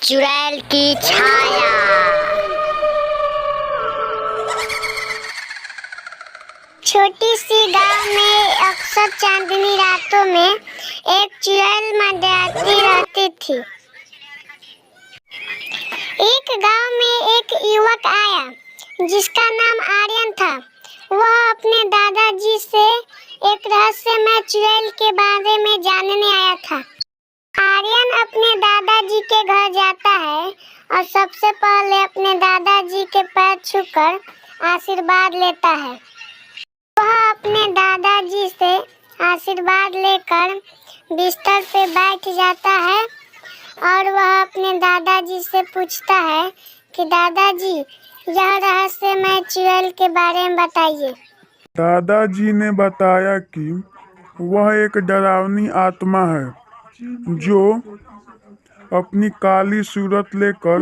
चुड़ैल की छाया। छोटी सी गांव में अक्सर चांदनी रातों में एक चुड़ैल मंडराती रहती थी। एक गांव में एक युवक आया जिसका नाम आर्यन था। वह अपने दादाजी से एक रहस्यमय चुड़ैल के बारे में जानने आया था। आर्यन अपने दादाजी के घर जाता है और सबसे पहले अपने दादाजी के पैर छूकर आशीर्वाद लेता है। वह अपने दादाजी से आशीर्वाद लेकर बिस्तर पे बैठ जाता है और वह अपने दादाजी से पूछता है कि दादाजी, यह रहस्यमय चुड़ैल के बारे में बताइए। दादाजी ने बताया कि वह एक डरावनी आत्मा है जो अपनी काली सूरत लेकर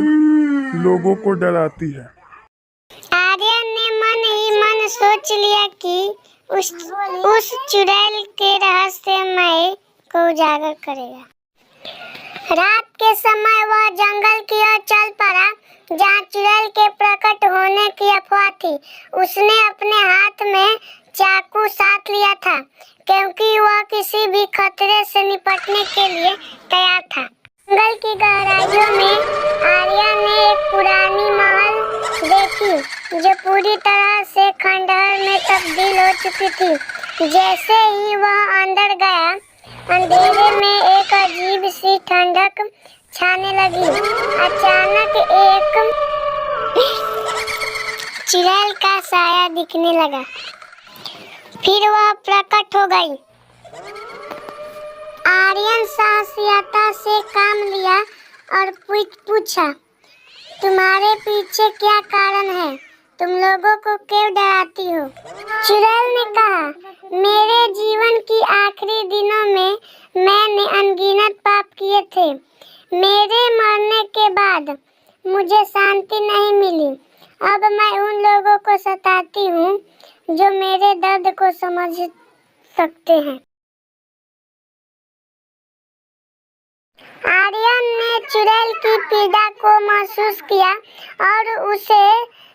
लोगों को डराती है। आर्यन ने मन ही मन सोच लिया कि उस चुड़ैल के रहस्यमय को उजागर करेगा। रात के समय वह जंगल की ओर चल पड़ा जहाँ चुड़ैल के प्रकट होने की अफवाह थी। उसने अपने हाथ में चाकू साथ लिया था क्योंकि वह किसी भी खतरे से निपटने के लिए तैयार था। जंगल की गहराइयों में आर्यन ने एक पुरानी महल देखी जो पूरी तरह से खंडहर में तब्दील हो चुकी थी। जैसे ही वह अंदर गया, अंधेरे में एक अजीब सी ठंडक छाने लगी। अचानक एक चुड़ैल का साया दिखने लगा। फिर वह प्रकट हो गई। आर्यन साहसियता से काम लिया और पूछा, तुम्हारे पीछे क्या कारण है? तुम लोगों को क्यों डराती हो? चुड़ैल ने कहा, मेरे जीवन की आखिरी दिनों में मैंने अनगिनत पाप किए थे। मेरे मरने के बाद मुझे शांति नहीं मिली। अब मैं उन लोगों को सताती हूँ जो मेरे दर्द को समझ सकते हैं। आर्यन ने चुड़ैल की पीड़ा को महसूस किया और उसे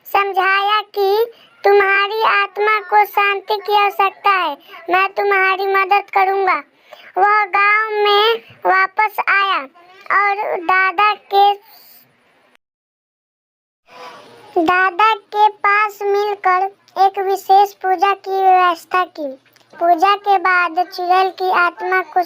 समझाया कि तुम्हारी आत्मा को शांति की आवश्यकता है, मैं तुम्हारी मदद करूंगा। वह गांव में वापस आया और दादा के पास मिलकर एक विशेष पूजा की व्यवस्था की। पूजा के बाद चुड़ैल की आत्मा को